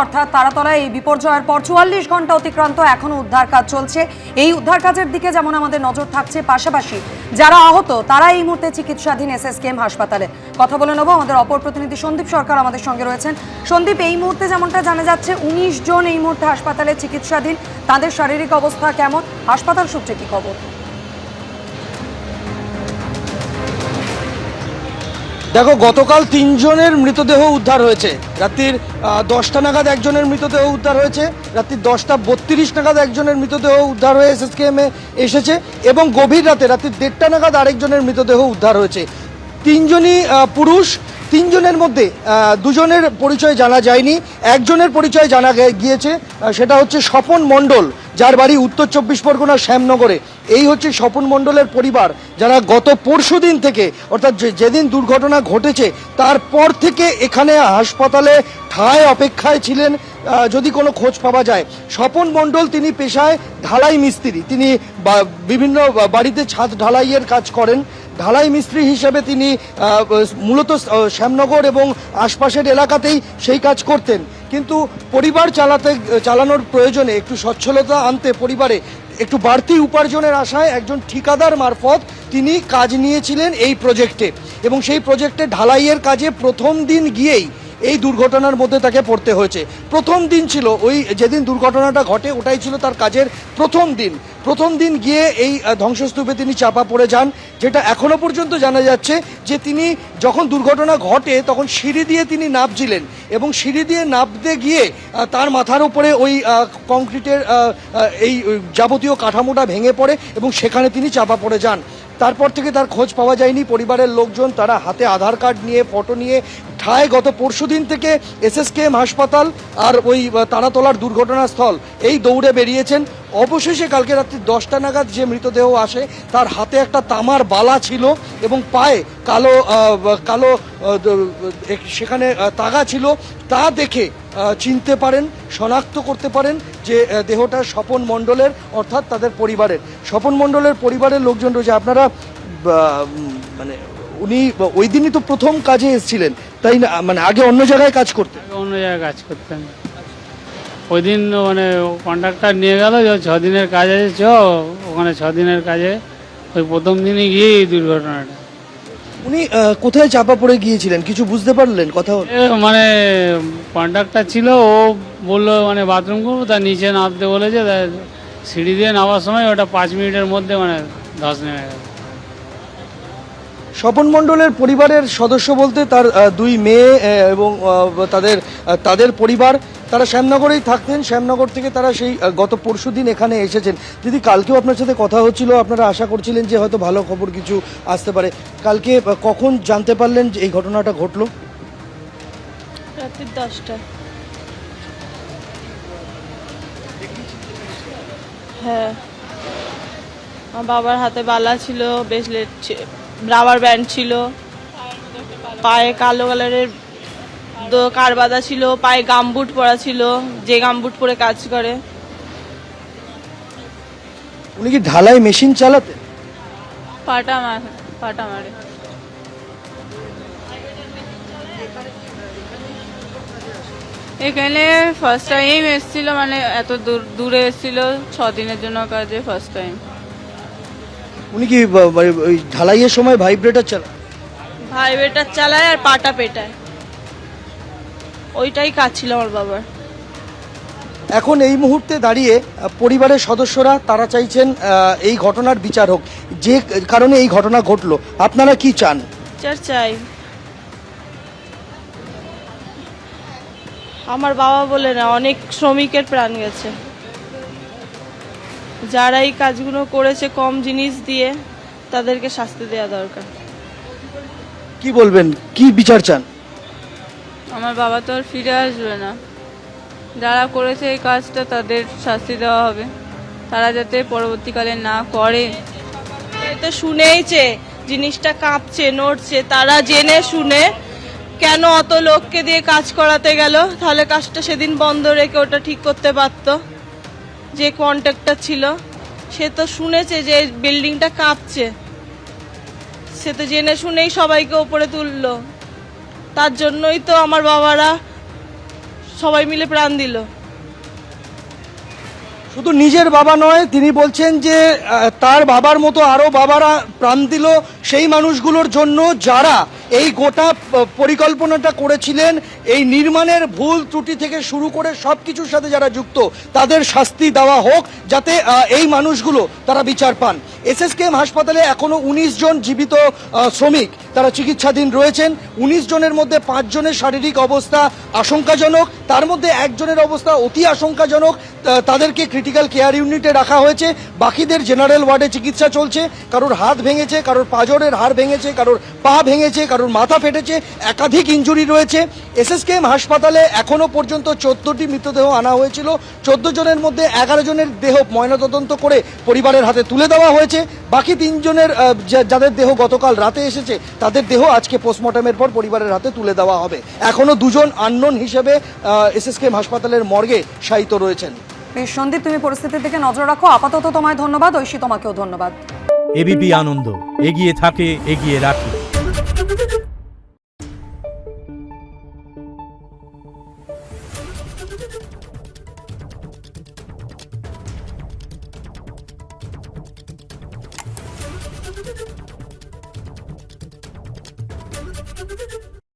অর্থাৎ তারাতলায় এই বিপর্যয়ের পর ৪৪ ঘন্টা অতিক্রান্ত, এখনো উদ্ধার কাজ চলছে। এই উদ্ধার কাজের দিকে যেমন আমাদের নজর থাকছে, পাশাপাশি যারা আহত তারা এই মুহূর্তে চিকিৎসাধীন SSKM হাসপাতালে। কথা বলে নেব, আমাদের অপর প্রতিনিধি সন্দীপ সরকার আমাদের সঙ্গে রয়েছেন। সন্দীপ, এই মুহূর্তে যেমনটা জানা যাচ্ছে ১৯ জন এই মুহূর্তে হাসপাতালে চিকিৎসাধীন, তাদের শারীরিক অবস্থা কেমন, হাসপাতাল সূত্রে কি খবর? দেখো, গতকাল ৩ জনের মৃতদেহ উদ্ধার হয়েছে। রাত্রির 10টা নাগাদ একজনের মৃতদেহ উদ্ধার হয়েছে, রাত্রির 10টা 32 নাগাদ একজনের মৃতদেহ উদ্ধার হয়ে SSKM এ এসেছে, এবং গভীর রাতে রাত্রির 1:30 নাগাদ আরেকজনের মৃতদেহ উদ্ধার হয়েছে। 3 জনই পুরুষ। 3 জনের মধ্যে 2 জনের পরিচয় জানা যায়নি, একজনের পরিচয় জানা গিয়েছে, সেটা হচ্ছে স্বপন মণ্ডল, যার বাড়ি উত্তর 24 পরগনার শ্যামনগরে। এই হচ্ছে স্বপন মণ্ডলের পরিবার, যারা গত পরশুদিন থেকে, অর্থাৎ যেদিন দুর্ঘটনা ঘটেছে তারপর থেকে এখানে হাসপাতালে ঠায় অপেক্ষায় ছিলেন যদি কোনো খোঁজ পাওয়া যায়। স্বপন মণ্ডল তিনি পেশায় ঢালাই মিস্ত্রি, তিনি বিভিন্ন বাড়িতে ছাদ ঢালাইয়ের কাজ করেন। ঢালাই মিস্ত্রি হিসেবে তিনি মূলত শ্যামনগর এবং আশপাশের এলাকাতেই সেই কাজ করতেন, কিন্তু পরিবার চালানোর প্রয়োজনে একটু সচ্ছলতা আনতে পরিবারে একটু বাড়তি উপার্জনের আশায় একজন ঠিকাদার মারফত তিনি কাজ নিয়েছিলেন এই প্রজেক্টে, এবং সেই প্রজেক্টে ঢালাইয়ের কাজে প্রথম দিন গিয়েই এই দুর্ঘটনার মধ্যে তাকে পড়তে হয়েছে। প্রথম দিন ছিল ওই যেদিন দুর্ঘটনাটা ঘটে, ওটাই ছিল তার কাজের প্রথম দিন গিয়ে এই ধ্বংসস্তূপে তিনি চাপা পড়ে যান। যেটা এখনো পর্যন্ত জানা যাচ্ছে যে তিনি যখন দুর্ঘটনা ঘটে তখন সিঁড়ি দিয়ে তিনি নামছিলেন, এবং সিঁড়ি দিয়ে নামতে গিয়ে তার মাথার উপরে ওই কংক্রিটের এই যাবতীয় কাঠামোটা ভেঙে পড়ে এবং সেখানে তিনি চাপা পড়ে যান। তারপর থেকে তার খোঁজ পাওয়া যায়নি। পরিবারের লোকজন তারা হাতে আধার কার্ড নিয়ে, ফটো নিয়ে ঠায় গত পরশুদিন থেকে SSKM হাসপাতাল আর ওই তারাতলার দুর্ঘটনাস্থল এই দৌড়ে বেরিয়েছেন। অবশেষে কালকে রাত্রি 10টা নাগাদ যে মৃতদেহ আসে, তার হাতে একটা তামার বালা ছিল এবং পায়ে কালো কালো সেখানে তাগা ছিল। তা দেখে চিনতে পারেন, শনাক্ত করতে পারেন যে দেহটা স্বপন মণ্ডলের, অর্থাৎ তাদের পরিবারের। স্বপন মণ্ডলের পরিবারের লোকজন রয়েছে। আপনারা মানে উনি ওই দিনই তো প্রথম কাজে এসেছিলেন, তাই না? মানে আগে অন্য জায়গায় কাজ করতেন? অন্য জায়গায় কাজ করতেন। ওই দিন মানে কন্ট্রাক্টর নিয়ে গেল, 6 দিনের কাজ আছে, ওখানে 6 দিনের কাজে ওই প্রথম দিনই গিয়ে এই দুর্ঘটনাটা। উনি কোথায় চাপা পড়ে গিয়েছিলেন কিছু বুঝতে পারলেন? কথা মানে কন্ট্রাক্টর ছিল, ও বললো মানে বাথরুম করবো, তার নিচে নামতে বলেছে, সিঁড়ি দিয়ে নামার সময় ওটা 5 মিনিটের মধ্যে মানে ধস নেমে গেল। স্বপন মণ্ডলের পরিবারের সদস্য বলতে তার 2 মেয়ে এবং তাদের পরিবার, তারা শ্যামনগরেই থাকতেন। শ্যামনগর থেকে তারা সেই গত পরশুদিন এখানে এসেছেন। যদি কালকেও আপনার সাথে কথা হচ্ছিল, আপনারা আশা করছিলেন যে হয়তো ভালো খবর কিছু আসতে পারে। কালকে কখন জানতে পারলেন যে এই ঘটনাটা ঘটলো? রাত্রি 10টা। হ্যাঁ, আমার বাবার হাতে বালা ছিল, ব্রেসলেট, রাবার ব্যান্ড ছিল, পায়ে কালো কালারের কারবাদা ছিল, পায়ে গামবুট পরা ছিল, যে গামবুট পরে কাজ করে। উনি কি ঢালাই মেশিন চালাতেন? পাটা মারে। এখানে ফার্স্ট টাইম এসেছিল, মানে এত দূরে এসেছিল 6 দিনের জন্য কাজে, ফার্স্ট টাইম। উনি কি ওই ঢালাইয়ের সময় ভাইব্রেটার চালায় আর পাটা পেটায়, ওইটাই কাজ ছিল আমার বাবার। এখন এই মুহূর্তে দাঁড়িয়ে পরিবারের সদস্যরা তারা চাইছেন এই ঘটনার বিচার হোক, যে কারণে এই ঘটনা ঘটলো। আপনারা কি চান? চাই আমার বাবা বলে না, অনেক শ্রমিকের প্রাণ গেছে, যারা এই কাজগুলো করেছে কম জিনিস দিয়ে, তাদেরকে শাস্তি দেওয়া দরকার। কি বলবেন, কি বিচার চান? আমার বাবা তো আর ফিরে আসবে না, যারা করেছে এই কাজটা তাদের শাস্তি দেওয়া হবে, তারা যাতে পরবর্তীকালে না করে। তো শুনেইছে জিনিসটা কাঁপছে, নড়ছে, তারা জেনে শুনে কেন অত লোককে দিয়ে কাজ করাতে গেল? তাহলে কাজটা সেদিন বন্ধ রেখে ওটা ঠিক করতে পারতো। যে কন্ট্রাক্টর ছিল সে তো শুনেছে যে বিল্ডিংটা কাঁপছে, সে তো জেনে শুনেই সবাইকে উপরে তুললো। তার জন্যই তো আমার বাবারা সবাই মিলে প্রাণ দিল। শুধু নিজের বাবা নয়, তিনি বলছেন যে তার বাবার মতো আরও বাবারা প্রাণ দিল সেই মানুষগুলোর জন্য যারা এই গোটা পরিকল্পনাটা করেছিলেন। এই নির্মাণের ভুল ত্রুটি থেকে শুরু করে সব কিছুর সাথে যারা যুক্ত তাদের শাস্তি দেওয়া হোক, যাতে এই মানুষগুলো তারা বিচার পান। এসএসকেএম হাসপাতালে এখনও 19 জন জীবিত শ্রমিক তারা চিকিৎসাধীন রয়েছেন। 19 জনের মধ্যে 5 জনের শারীরিক অবস্থা আশঙ্কাজনক, তার মধ্যে একজনের অবস্থা অতি আশঙ্কাজনক। তাদেরকে ক্রিটিক্যাল কেয়ার ইউনিটে রাখা হয়েছে, বাকিদের জেনারেল ওয়ার্ডে চিকিৎসা চলছে। কারোর হাত ভেঙেছে, কারোর পাঁজরের হাড় ভেঙেছে, কারোর পা ভেঙেছে, কারোর মাথা ফেটেছে, একাধিক ইনজুরি রয়েছে। এসএসকেএম হাসপাতালে এখনো পর্যন্ত 14টি মৃতদেহ আনা হয়েছিল। 14 জনের মধ্যে 11 জনের দেহ ময়নাতদন্ত করে পরিবারের হাতে তুলে দেওয়া হয়েছে। বাকি 3 জনের যাদের দেহ গতকাল রাতে এসেছে তাদের দেহ আজকে পোস্টমর্টমের পর পরিবারের হাতে তুলে দেওয়া হবে। এখনো 2 জন আননোন হিসেবে এসএসকেএম হাসপাতালের মর্গে শায়িত রয়েছেন। বেশ সন্দীপ, তুমি পরিস্থিতির দিকে নজর রাখো। আপাতত তোমায় ধন্যবাদ। ঐশী, তোমাকেও ধন্যবাদ। এবিপি আনন্দ, এগিয়ে থাকে, এগিয়ে রাখে। Thank you.